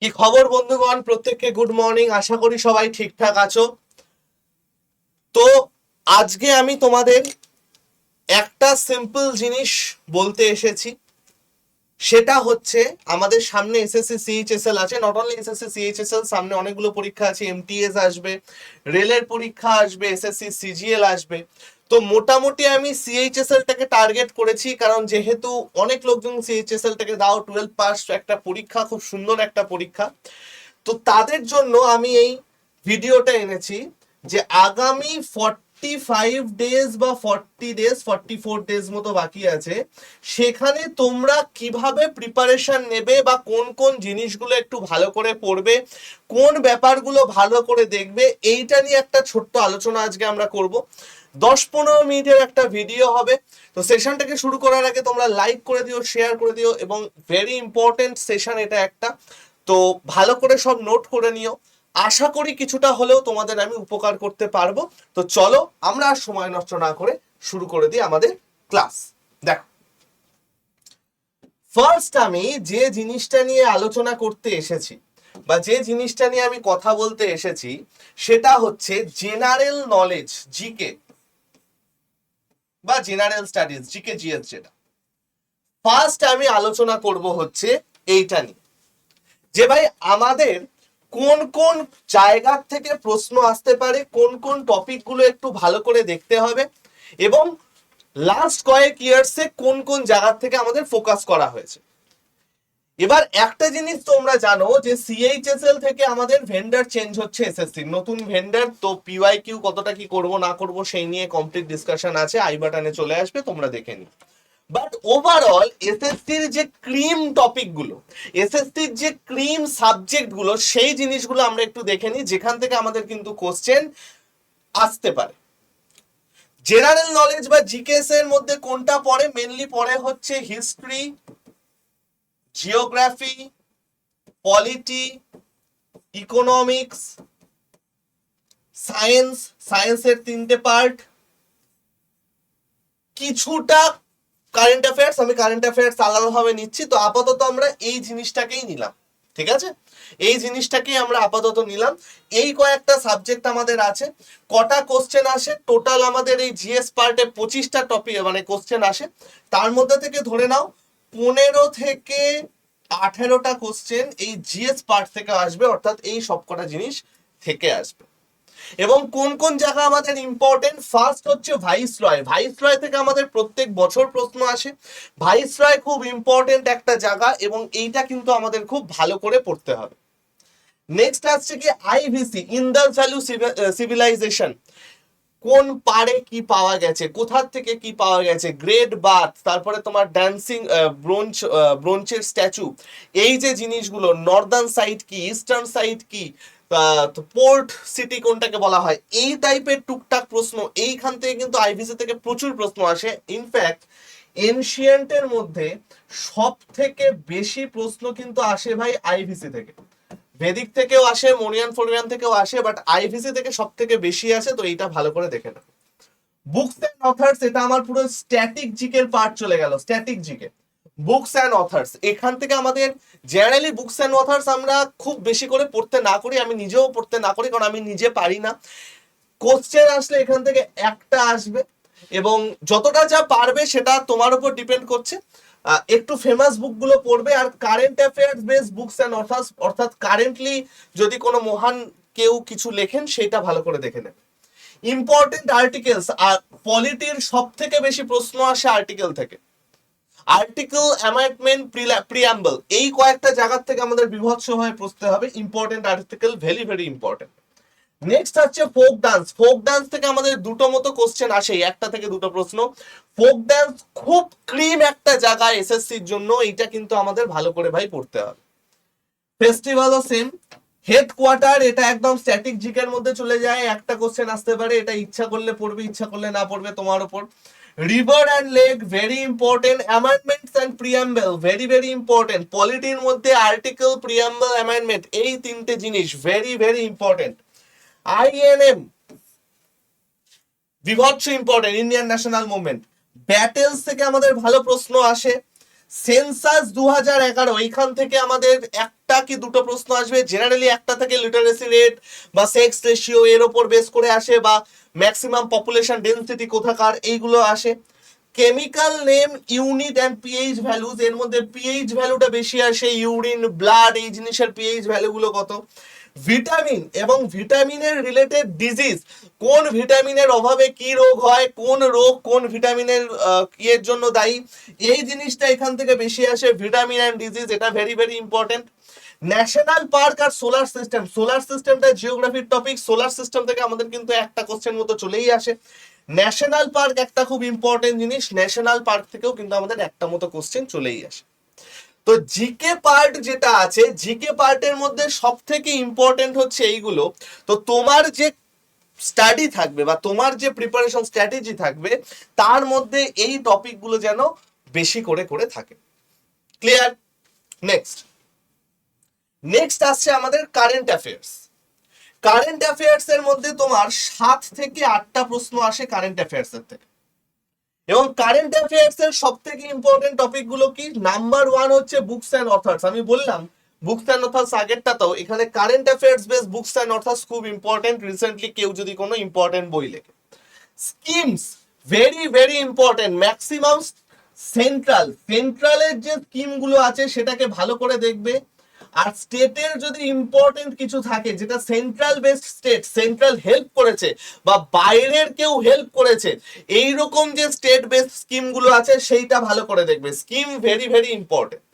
কি খবর বন্ধুগণ, প্রত্যেককে গুড মর্নিং। আশা করি সবাই ঠিকঠাক আছো। তো আজকে আমি তোমাদের একটা সিম্পল জিনিস বলতে এসেছি, সেটা হচ্ছে আমাদের সামনে এসএসসি সিএইচএসএল আছে। নট অনলি এসএসসি সিএইচএসএল, সামনে অনেকগুলো পরীক্ষা আছে। এমটিএস আসবে, রেলের পরীক্ষা আসবে, এসএসসি সিজিএল আসবে। তো মোটামুটি আমি সিএইচএসএলটাকে টার্গেট করেছি, কারণ যেহেতু অনেক লোকজন সিএইচএসএলটাকে দাও, 12 পাস একটা পরীক্ষা, খুব সুন্দর একটা পরীক্ষা। তো তাদের জন্য আমি এই ভিডিওটা এনেছি যে আগামী 45 ডেজ বা 40 ডেজ, 44 ডেজ মতো বাকি আছে, সেখানে তোমরা কিভাবে প্রিপারেশন নেবে বা কোন কোন জিনিসগুলো একটু ভালো করে পড়বে, কোন ব্যাপারগুলো ভালো করে দেখবে, এইটা নিয়ে একটা ছোট্ট আলোচনা আজকে আমরা করব। 10-15 মিনিটের একটা ভিডিও হবে। তো সেশনটাকে শুরু করার আগে তোমরা লাইক করে দিও, শেয়ার করে দিও, এবং ভেরি ইম্পর্টেন্ট সেশন এটা একটা। তো ভালো করে সব নোট করে নিও। আশা করি কিছুটা হলেও তোমাদের আমি উপকার করতে পারবো। তো চলো আমরা আর সময় নষ্ট না করে শুরু করে দিই আমাদের ক্লাস। দেখো, ফার্স্ট আমি যে জিনিসটা নিয়ে আলোচনা করতে এসেছি বা যে জিনিসটা নিয়ে আমি কথা বলতে এসেছি, সেটা হচ্ছে জেনারেল নলেজ, জিকে বা জেনারেল স্টাডিজ, জিকে জিএস যেটা। ফার্স্ট আমি আলোচনা করব হচ্ছে এইটা নিয়ে, যে ভাই আমাদের কোন কোন জায়গা থেকে প্রশ্ন আসতে পারে, কোন কোন টপিকগুলো একটু ভালো করে দেখতে হবে, এবং লাস্ট কয়েক ইয়ার্সে কোন কোন জায়গা থেকে আমাদের ফোকাস করা হয়েছে। এবার একটা জিনিস তোমরা জানো যে সিএইচএসএল থেকে আমাদের ভেন্ডার চেঞ্জ হচ্ছে, এসএসসি নতুন ভেন্ডার। তো পিওয়াই কিউ কতটা কি করব না করব সেই নিয়ে কমপ্লিট ডিসকাশন আছে, আই বাটনে চলে আসবে, তোমরা দেখে নিও। বাট ওভারঅল এসএসসির যে ক্রিম টপিক গুলো, এসএসসির যে ক্রিম সাবজেক্ট গুলো, সেই জিনিসগুলো আমরা একটু দেখে নিই, যেখান থেকে আমাদের কিন্তু কোশ্চেন আসতে পারে। জেনারেল নলেজ বা জিকেএস এর মধ্যে কোনটা পড়ে? মেনলি পড়ে হচ্ছে history, geography, polity, economics, science, সায়েন্সের 3টে পার্ট, কিছুটা কারেন্ট অ্যাফেয়ার্স। আমি কারেন্ট অ্যাফেয়ার্স আলাদাভাবে নিচ্ছি, তো আপাতত আমরা এই জিনিসটাকেই নিলাম, ঠিক আছে? এই জিনিসটাকেই আমরা আপাতত নিলাম। এই কয়েকটা সাবজেক্ট আমাদের আছে। কটা কোশ্চেন আসে টোটাল আমাদের এই জিএস পার্টে? 25টা টপিক মানে কোশ্চেন আসে। তার মধ্যে থেকে ধরে নাও 15 থেকে 18টা কোশ্চেন এই জিএস পার্ট থেকে আসবে, অর্থাৎ এই সবকটা জিনিস থেকে আসবে। এবং কোন কোন জায়গা আমাদের ইম্পর্টেন্ট? ফার্স্ট হচ্ছে ভাইসরয়। ভাইসরয় থেকে আমাদের প্রত্যেক বছর প্রশ্ন আসে। ভাইসরয় খুব ইম্পর্টেন্ট একটা জায়গা, এবং এইটা কিন্তু আমাদের খুব ভালো করে পড়তে হবে। নেক্সট আসছে কি আইভিসি, ইন্দাস ভ্যালু সিভিলাইজেশন। কোন পারে কি পাওয়া গেছে, কোথা থেকে কি পাওয়া গেছে, গ্রেট বাথ, তারপরে তোমার ড্যান্সিং ব্রোঞ্চের স্ট্যাচু, এই যে জিনিসগুলো, নর্দার্ন সাইড কি, ইস্টার্ন সাইড কি, পোর্ট সিটি কোনটাকে বলা হয়, এই টাইপের টুকটাক প্রশ্ন এইখান থেকে কিন্তু আইভিসি থেকে প্রচুর প্রশ্ন আসে। ইনফ্যাক্ট এনশিয়েন্টের মধ্যে সব থেকে বেশি প্রশ্ন কিন্তু আসে ভাই আইভিসি থেকে। ভেদিক থেকেও আসে, মনিয়ান ফোরিয়ান থেকেও আসে, বাট আইভিসি থেকে সব থেকে বেশি আসে। তো এইটা ভালো করে দেখে না। বুকস এন্ড অথার্স, এটা আমার পুরো স্ট্যাটিক জিকের পার্ট চলে গেল। Static GK, books and authors, এখান থেকে আমাদের জেনারেলি বুকস অ্যান্ড অথার্স আমরা খুব বেশি করে পড়তে না করি, আমি নিজেও পড়তে না করি, কারণ আমি নিজে পারি না। কোশ্চেন আসলে এখান থেকে একটা আসবে, এবং যতটা যা পারবে সেটা তোমার উপর ডিপেন্ড করছে। একটু ফেমাস বুকগুলো পড়বে, আর current affairs base books and authors, অর্থাৎ কারেন্টলি যদি কোনো মহান কেউ কিছু লেখেন সেটা ভালো করে দেখে নেবে। ইম্পর্টেন্ট আর্টিকেলস, আর পলিটির সব থেকে বেশি প্রশ্ন আসে আর্টিকেল থেকে। আর্টিকেল, অ্যামেন্ডমেন্ট, প্রিঅ্যাম্বল, এই কয়েকটা জায়গা থেকে আমাদের বিভৎসভাবে পড়তে হবে। Important article, very very important. Next হচ্ছে ফোক ডান্স। ফোক ডান্স থেকে আমাদের দুটো মতো কোশ্চেন আসে, একটা থেকে দুটো প্রশ্ন। ফোক ডান্স খুব ক্রিম একটা জায়গা এসএসসির জন্য, এইটা কিন্তু আমাদের ভালো করে ভাই পড়তে হবে। ফেস্টিভ্যালও সেম। হেডকোয়ার্টার, এটা একদম স্ট্যাটিক জিকের মধ্যে চলে যায়, একটা কোশ্চেন আসতে পারে, এটা ইচ্ছা করলে পড়বে, ইচ্ছা করলে না পড়বে, তোমার উপর। River and lake, very important. Amendments and preamble, very very important. পলিটির মধ্যে আর্টিকেল, প্রিঅ্যাম্বল, অ্যামেন্ডমেন্ট, এই 3টে জিনিস ভেরি ভেরি ইম্পর্টেন্ট। আইএনএম, বিভৎস important, Indian national movement. Battles থেকে আমাদের ভালো প্রশ্ন আসে। সেন্সাস 2011, এখান থেকে আমাদের একটা কি দুটো প্রশ্ন আসবে, জেনারেলি একটা থেকে লিটারেসি রেট বা সেক্স রেশিও এর ওপর বেস করে আসে, বা ম্যাক্সিমাম পপুলেশন ডেন্সিটি কোথাকার, এইগুলো আসে। Chemical name, unit and pH values, এর মধ্যে পিএইচ ভ্যালুটা বেশি আসে, ইউরিন, ব্লাড, এই জিনিসের পিএইচ ভ্যালুগুলো কত। ভিটামিন এবং ভিটামিনের রিলেটেড ডিজিজ, কোন ভিটামিনের অভাবে কি রোগ হয়, কোন রোগ কোন ভিটামিনের ইয়ের জন্য দায়ী, এই জিনিসটা এখান থেকে বেশি আসে, ভিটামিন অ্যান্ড ডিজিজ, এটা very very important. National park আর সোলার সিস্টেম, সোলার সিস্টেমটা জিওগ্রাফির টপিক, সোলার সিস্টেম থেকে আমাদের কিন্তু একটা কোশ্চেন মতো চলেই আসে। ন্যাশনাল পার্ক একটা খুব ইম্পর্টেন্ট জিনিস, ন্যাশনাল পার্ক থেকেও কিন্তু আমাদের একটা মতো কোশ্চেন চলেই আসে। তো জিকে পার্ট যেটা আছে, জিকে পার্টের মধ্যে সব থেকে ইম্পর্টেন্ট হচ্ছে এইগুলো। তো তোমার যে স্টাডি থাকবে বা তোমার যে প্রিপারেশন স্ট্র্যাটেজি থাকবে, তার মধ্যে এই টপিকগুলো যেন বেশি করে করে থাকে। ক্লিয়ার? নেক্সট নেক্সট আসছে আমাদের কারেন্ট অ্যাফেয়ার্স। কারেন্ট অ্যাফেয়ার্স এর মধ্যে তোমার 7 থেকে 8টা প্রশ্ন আসে কারেন্ট অ্যাফেয়ার্স এর থেকে। এবং কারেন্ট অ্যাফেয়ার্স এর সব থেকে ইম্পর্টেন্ট টপিক গুলো কি? নাম্বার 1 হচ্ছে বুকস অ্যান্ড অথর্স। আমি বললাম বুকস অ্যান্ড অথর্স আগেরটাতেও, এখানে current affairs base books and authors খুব ইম্পর্টেন্ট। রিসেন্টলি কেউ যদি কোনো ইম্পর্টেন্ট বই লেখে। Schemes very very important. Maximum সেন্ট্রালের যে স্কিম গুলো আছে সেটাকে ভালো করে দেখবে। আর স্টেটের যদি ইম্পর্টেন্ট কিছু থাকে, যেটা central based state, central help করেছে বা বাইরের কেউ হেল্প করেছে, এই রকম যে স্টেট বেসড স্কিম গুলো আছে সেইটা ভালো করে দেখবে। Scheme very very important.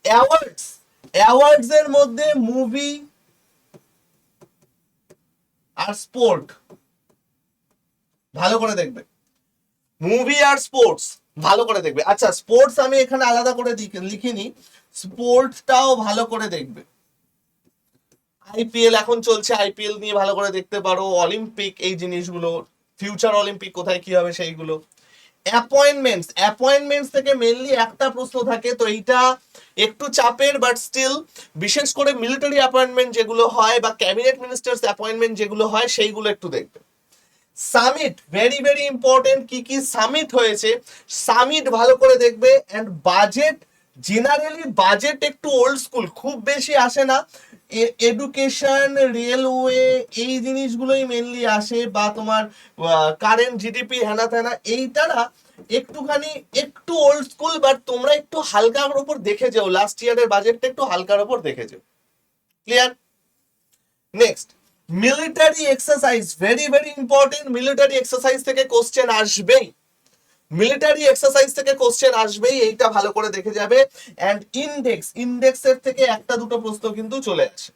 Awards, awards এর মধ্যে মুভি আর স্পোর্ট ভালো করে দেখবে। মুভি আর স্পোর্টস ভালো করে দেখবে। আচ্ছা, স্পোর্টস আমি এখানে আলাদা করে লিখিনি, স্পোর্টসটাও ভালো করে দেখবে। আইপিএল এখন চলছে, আইপিএল নিয়ে ভালো করে দেখতে পারো। অলিম্পিক, এই জিনিসগুলো, ফিউচার অলিম্পিক কোথায় কি হবে সেইগুলো। অ্যাপয়েন্টমেন্টস, অ্যাপয়েন্টমেন্টস থেকে মেইনলি একটা প্রশ্ন থাকে, তো এইটা একটু চাপের, বাট স্টিল বিশেষ করে মিলিটারি অ্যাপয়েন্টমেন্ট যেগুলো হয় বা ক্যাবিনেট মিনিস্টার্স অ্যাপয়েন্টমেন্ট যেগুলো হয় সেইগুলো একটু দেখবে। সামিট ভেরি ভেরি ইম্পর্টেন্ট, কি কি সামিট হয়েছে সামিট ভালো করে দেখবে। এন্ড বাজেট, জেনারেলি বাজেট একটু ওল্ড স্কুল, খুব বেশি আসে না। এডুকেশন, রেলওয়ে, এই জিনিসগুলোই মেনলি আসে, বা তোমার কারেন্ট জিডিপি হেনা তেনা, এইটা না একটুখানি একটু ওল্ড স্কুল, বাট তোমরা একটু হালকার উপর দেখে যাও, লাস্ট ইয়ারের বাজেটটা একটু হালকার উপর দেখে যাও। Clear? Next military exercise, very very important. Military exercise থেকে কোশ্চেন আসবেই, মিলিটারি এক্সারসাইজ থেকে কোশ্চেন আসবেই, এইটা ভালো করে দেখে যাবে। এন্ড ইন্ডেক্স, ইন্ডেক্সের থেকে একটা দুটো প্রশ্ন কিন্তু চলে আসে।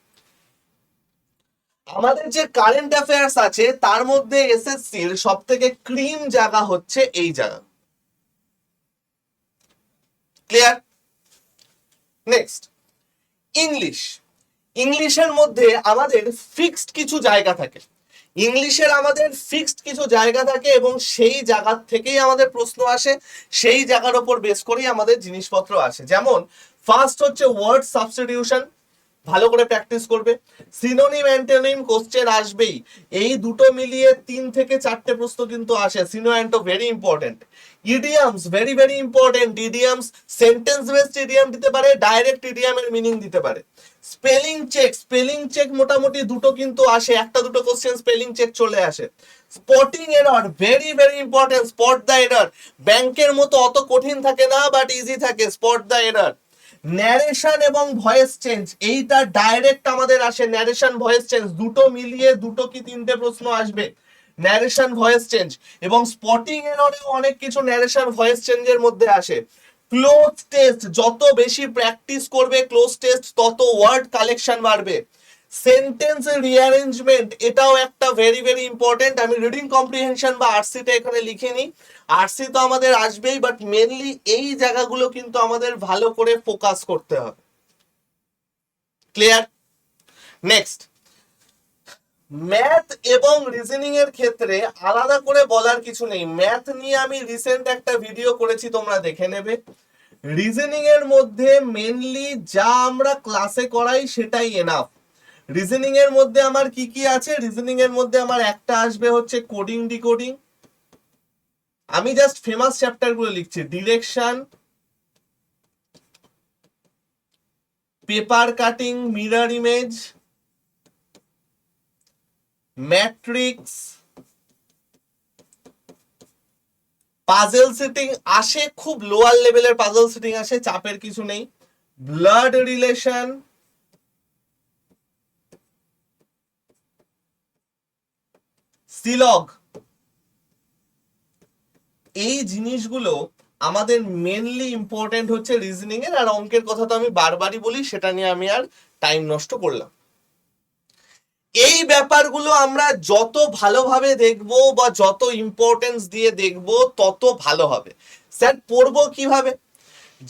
আমাদের যে কারেন্ট অ্যাফেয়ার্স আছে তার মধ্যে এসএসসির সব থেকে ক্রিম জায়গা হচ্ছে এই জায়গা। ক্লিয়ার? Next English. ইংলিশের মধ্যে আমাদের ফিক্সড কিছু জায়গা থাকে, ইংলিশের আমাদের ফিক্সড কিছু জায়গা থাকে, এবং সেই জায়গা থেকেই আমাদের প্রশ্ন আসে, সেই জায়গার উপর বেস করেই আমাদের জিনিসপত্র আসে। যেমন ফার্স্ট হচ্ছে ওয়ার্ড সাবস্টিটিউশন, ভালো করে প্র্যাকটিস করবে। সিনোনিম অ্যান্টোনিম কোশ্চেন আসবেই, এই দুটো মিলিয়ে 3 থেকে 4টে প্রশ্ন কিন্তু আসে। Syno anto very important. Idioms very very important. Idioms sentence based idiom দিতে পারে, ডাইরেক্ট ইডিয়ামের মিনিং দিতে পারে। স্পেলিং চেক, স্পেলিং চেক মোটামুটি দুটো কিন্তু আসে, একটা দুটো কোশ্চেন স্পেলিং চেক চলে আসে। Spotting error very very important. Spot the error, ব্যাংকের মতো অত কঠিন থাকে না, বাট ইজি থাকে। Spot the error. ন্যারেশন এবং ভয়েস চেঞ্জ, এইটা ডাইরেক্ট আমাদের আসে। ন্যারেশন ভয়েস চেঞ্জ দুটো মিলিয়ে দুটো কি 3টে প্রশ্ন আসবে, ন্যারেশন ভয়েস চেঞ্জ। এবং স্পটিং এররেও অনেক কিছু ন্যারেশন ভয়েস চেঞ্জের মধ্যে আসে। ক্লোজ টেস্ট, যত বেশি প্র্যাকটিস করবে ক্লোজ টেস্ট, তত ওয়ার্ড কালেকশন বাড়বে। সেন্টেন্স রিঅ্যারেঞ্জমেন্ট, এটাও একটা ভেরি ভেরি ইম্পর্টেন্ট। আমি রিডিং কম্প্রিহেনশন বা আরসিটা এখানে লিখিনি, আরসি তো আমাদের আসবেই, বাট মেনলি এই জায়গাগুলো কিন্তু আমাদের ভালো করে ফোকাস করতে হবে। ক্লিয়ার? নেক্সট ম্যাথ এবং রিজনিং এর ক্ষেত্রে আলাদা করে বলার কিছু নেই। ম্যাথ নিয়ে আমি রিসেন্ট একটা ভিডিও করেছি, তোমরা দেখে নেবে। রিজনিং এর মধ্যে মেনলি যা আমরা ক্লাসে করাই সেটাই এনাফ। রিজনিং এর মধ্যে আমার কি কি আছে? রিজনিং এর মধ্যে আমার একটা আসবে হচ্ছে কোডিং ডিকোডিং। আমি জাস্ট ফেমাস চ্যাপ্টার গুলো লিখছি, direction, paper cutting, mirror image, matrix, puzzle setting আসে, খুব লোয়ার লেভেলের পাজল সেটিং আসে, চাপের কিছু নেই, ব্লাড রিলেশন, সিলগ, এই জিনিসগুলো আমাদের মেনলি ইম্পর্টেন্ট হচ্ছে রিজনিং এর। আর অঙ্কের কথা তো আমি বারবারই বলি, সেটা নিয়ে আমি আর টাইম নষ্ট করলাম। এই ব্যাপারগুলো আমরা যত ভালোভাবে দেখবো বা যত ইম্পর্টেন্স দিয়ে দেখবো তত ভালো হবে। স্যার পড়বো কিভাবে?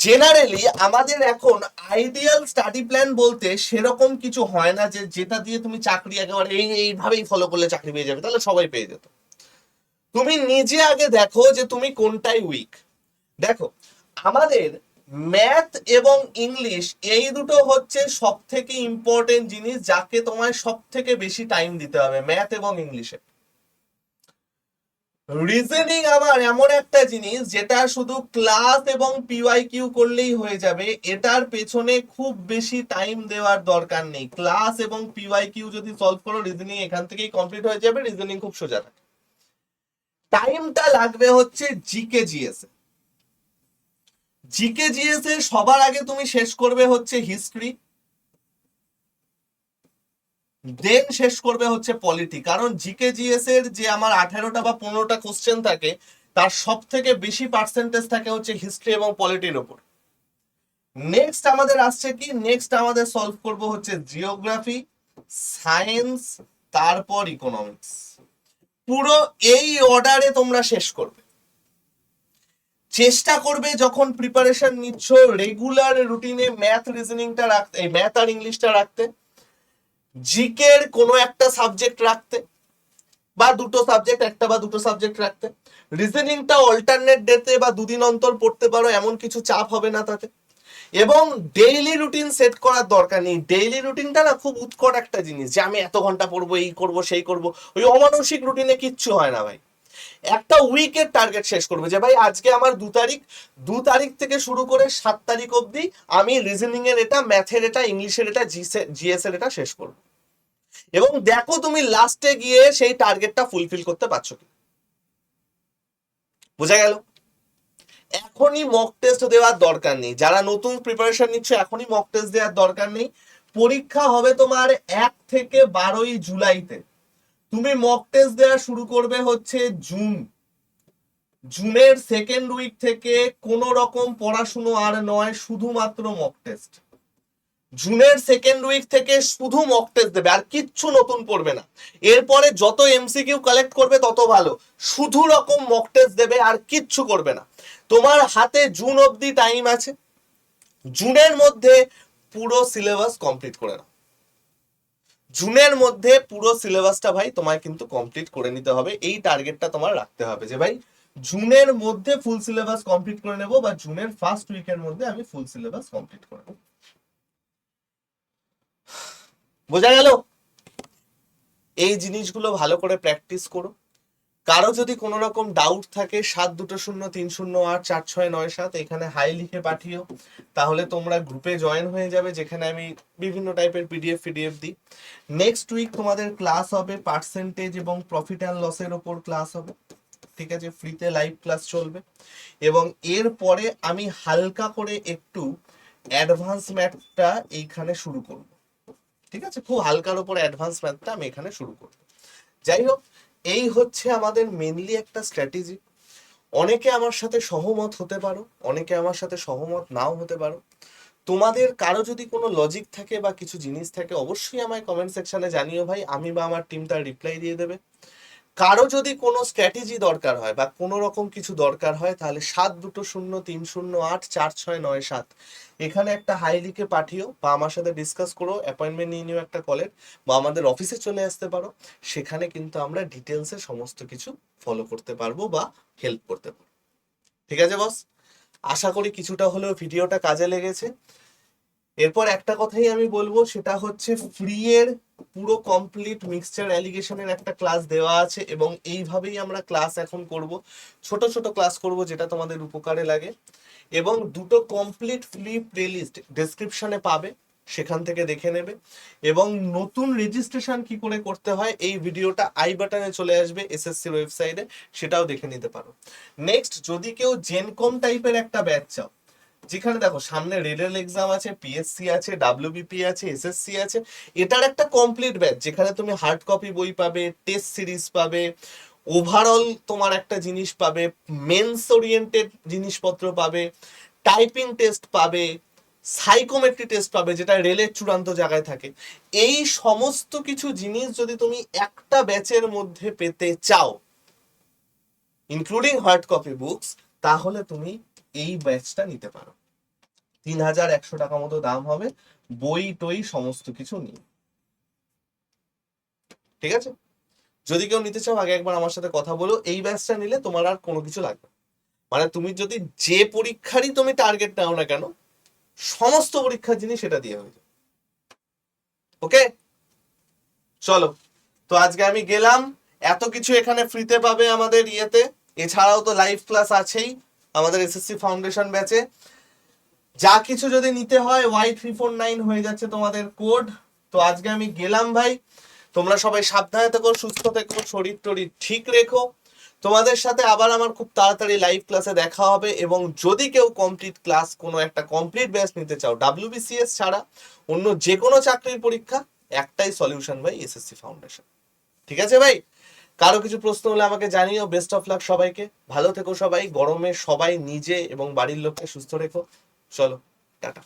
জেনারেলি আমাদের এখন আইডিয়াল স্টাডি প্ল্যান বলতে সেরকম কিছু হয় না যে যেটা দিয়ে তুমি চাকরি একেবারে এইভাবেই ফলো করলে চাকরি পেয়ে যাবে, তাহলে সবাই পেয়ে যেত। তুমি নিজে আগে দেখো যে তুমি কোনটাই উইক। দেখো আমাদের ম্যাথ এবং ইংলিশ এই দুটো হচ্ছে সব থেকে ইম্পর্টেন্ট জিনিস, যাকে তোমায় সব থেকে বেশি টাইম দিতে হবে, ম্যাথ এবং ইংলিশে। রিজনিং আমার এমন একটা জিনিস যেটা শুধু ক্লাস এবং পিওয়াই কিউ করলেই হয়ে যাবে, এটার পেছনে খুব বেশি টাইম দেওয়ার দরকার নেই। ক্লাস এবং পিওয়াই কিউ যদি সলভ করো, রিজনিং এখান থেকেই কমপ্লিট হয়ে যাবে। রিজনিং খুব সোজা থাকে। টাইমটা লাগবে হচ্ছে জিকে জিএস। জিকে জিএস এর সবার আগে তুমি শেষ করবে হচ্ছে হিস্ট্রি, দেন শেষ করবে হচ্ছে পলিটি। কারণ জিকে জিএস এর যে আমার 18টা বা 15টা কোশ্চেন থাকে, তার সব থেকে বেশি পার্সেন্টেজ থাকে হচ্ছে হিস্ট্রি এবং পলিটির উপর। নেক্সট আমাদের আসছে কি, নেক্সট আমাদের সলভ করব হচ্ছে জিওগ্রাফি, সায়েন্স, তারপর ইকোনমিক্স। পুরো এই অর্ডারে তোমরা শেষ করবে। চেষ্টা করবে যখন প্রিপারেশন নিচ্ছ রেগুলার রুটিনে ম্যাথ রিজনিংটা রাখতে, এই ম্যাথ আর ইংলিশটা রাখতে, জিকের কোনো একটা সাবজেক্ট রাখতে, বা দুটো সাবজেক্ট, একটা বা দুটো সাবজেক্ট রাখতে। রিজনিংটা অল্টারনেট ডেতে বা দুদিন অন্তর পড়তে পারো, এমন কিছু চাপ হবে না তাতে। এবং ডেইলি রুটিন সেট করার দরকার নেই। ডেইলি রুটিনটা না খুব উৎকট একটা জিনিস, যে আমি এত ঘন্টা পড়বো, এই করব সেই করব, ওই অমানসিক রুটিনে কিচ্ছু হয় না ভাই। একটা উইকের টার্গেট শেষ করবে যে ভাই আজকে আমার 2 তারিখ থেকে শুরু করে 7 তারিখ অবধি আমি রিজনিং এর এটা, ম্যাথের এটা, ইংলিশের এটা, জিএস এর এটা শেষ করবো। এবং দেখো তুমি লাস্টে গিয়ে সেই টার্গেটটা ফুলফিল করতে পারছো কি। বোঝা গেল? এখনই মক টেস্ট দেওয়ার দরকার নেই। যারা নতুন প্রিপারেশন নিচ্ছ এখনই মক টেস্ট দেওয়ার দরকার নেই। পরীক্ষা হবে তোমার 1 থেকে 12ই জুলাইতে। তুমি মক টেস্ট দেওয়া শুরু করবে হচ্ছে জুনের সেকেন্ড উইক থেকে। কোনো রকম পড়াশুনো আর নয়, শুধুমাত্র মক টেস্ট। জুনের সেকেন্ড উইক থেকে শুধু মক টেস্ট দেবে, আর কিচ্ছু নতুন পড়বে না। এরপরে যত এমসিকিউ কালেক্ট করবে তত ভালো, শুধু রকম মক টেস্ট দেবে আর কিচ্ছু করবে না। তোমার হাতে জুন অবধি টাইম আছে, জুনের মধ্যে পুরো সিলেবাস কমপ্লিট করে নাও। জুনের মধ্যে পুরো সিলেবাসটা ভাই তোমায় কিন্তু কমপ্লিট করে নিতে হবে। এই টার্গেটটা তোমার রাখতে হবে যে ভাই জুনের মধ্যে ফুল সিলেবাস কমপ্লিট করে নেব, বা জুনের ফার্স্ট উইকের মধ্যে আমি ফুল সিলেবাস কমপ্লিট করে নেব। বোঝা গেল? এই জিনিসগুলো ভালো করে প্র্যাকটিস করো। কারো যদি কোনো রকম ডাউট থাকে 7203084697 এখানে হাই লিখে পাঠিও, তাহলে তোমরা গ্রুপে জয়েন হয়ে যাবে, যেখানে আমি বিভিন্ন টাইপের পিডিএফ দিই। নেক্সট উইক তোমাদের ক্লাস হবে পার্সেন্টেজ এবং প্রফিট অ্যান্ড লসের ওপর ক্লাস হবে, ঠিক আছে? ফ্রিতে লাইভ ক্লাস চলবে। এবং এরপরে আমি হালকা করে একটু অ্যাডভান্স ম্যাথটা এইখানে শুরু করব, ঠিক আছে? খুব হালকার উপর অ্যাডভান্স ম্যাথটা আমি এখানে শুরু করব। যাই হোক, এই হচ্ছে আমাদের মেনলি একটা স্ট্র্যাটেজি। অনেকে আমার সাথে সহমত হতে পারো, অনেকে আমার সাথে সহমত নাও হতে পারো। তোমাদের কারো যদি কোনো লজিক থাকে বা কিছু জিনিস থাকে, অবশ্যই আমায় কমেন্ট সেকশনে জানিও ভাই, আমি বা আমার টিম তার রিপ্লাই দিয়ে দেবে। কারো যদি কোনো স্ট্র্যাটেজি দরকার হয় বা কোনো রকম কিছু দরকার হয়, তাহলে 7203084697 এখানে একটা হাই লিখে পাঠিও, বা আমার সাথে ডিসকাস করো, অ্যাপয়েন্টমেন্ট নিয়ে নিও একটা কলের, বা আমাদের অফিসে চলে আসতে পারো। সেখানে কিন্তু আমরা ডিটেলসে সমস্ত কিছু ফলো করতে পারবো বা হেল্প করতে পারবো। ঠিক আছে বস? আশা করি কিছুটা হলেও ভিডিওটা কাজে লেগেছে। এরপর একটা কথাই আমি বলবো, সেটা হচ্ছে ফ্রি এর পুরো কমপ্লিট মিক্সচার অ্যালিগেশনের একটা ক্লাস দেওয়া আছে, এবং এইভাবেই আমরা ক্লাস এখন করব। ছোট ছোট ক্লাস করব যেটা তোমাদের উপকারে লাগে। এবং দুটো কমপ্লিট ফ্রি প্লেলিস্ট ডেসক্রিপশনে পাবে, সেখান থেকে দেখে নেবে। এবং নতুন রেজিস্ট্রেশন কি করে করতে হয় এই ভিডিওটা আই বাটনে চলে আসবে এসএসসির ওয়েবসাইটে, সেটাও দেখে নিতে পারো। নেক্সট, যদি কেউ জেনকম টাইপের একটা ব্যাচ চাও, যেখানে দেখো সামনে রেলের এক্সাম আছে, পিএসসি আছে, ডাব্লিউবিপি আছে, এসএসসি আছে, এটার একটা কমপ্লিট ব্যাচ যেখানে তুমি হার্ড কপি বই পাবে, টেস্ট সিরিজ পাবে, ওভারঅল তোমার একটা জিনিস পাবে, মেন্স ওরিয়েন্টেড জিনিসপত্র পাবে, টাইপিং টেস্ট পাবে, সাইকোমেট্রি টেস্ট পাবে যেটা রেলের চূড়ান্ত জায়গায় থাকে। এই সমস্ত কিছু জিনিস যদি তুমি একটা ব্যাচের মধ্যে পেতে চাও, ইনক্লুডিং হার্ড কপি বুকস, তাহলে তুমি এই ব্যাচটা নিতে পারো। 3100 টাকা মতো দাম হবে, বই টই সমস্ত কিছু নিয়ে। ঠিক আছে, যদি কেউ নিতে চাও আগে একবার আমার সাথে কথা বলো। এই ব্যাচটা নিলে তোমার আর কোনো কিছু লাগবে না। মানে তুমি যদি যে পরীক্ষারই তুমি টার্গেট নাও না কেন, সমস্ত পরীক্ষার জিনিস এটা দিয়ে হয়ে যাবে। ওকে, চলো। তো আজকে আমি গেলাম, এত কিছু এখানে ফ্রিতে পাবে আমাদের ইয়েতে, এছাড়াও তো লাইভ ক্লাস আছেই আমাদের এসএসসি ফাউন্ডেশন ব্যাচে। যা কিছু যদি নিতে হয় Y349 হয়ে যাচ্ছে তোমাদের কোড। তো আজকে আমি গেলাম ভাই, তোমরা সবাই সাবধানে থেকো, সুস্থ থেকো, শরীর টরীর ঠিক রেখো। তোমাদের সাথে আবার আমার খুব তাড়াতাড়ি লাইভ ক্লাসে দেখা হবে। এবং যদি কেউ কমপ্লিট ক্লাস কোনো একটা কমপ্লিট ব্যাচ নিতে চাও WBCS ছাড়া অন্য যে কোনো চাকরির পরীক্ষা, একটাই সলিউশন ভাই, এসএসসি ফাউন্ডেশন। ঠিক আছে ভাই, কারো কিছু প্রশ্ন হলে আমাকে জানিও। বেস্ট অফ লাক সবাইকে, ভালো থেকো সবাই, গরমে সবাই নিজে এবং বাড়ির লোককে সুস্থ রেখো। চলো, টাটা।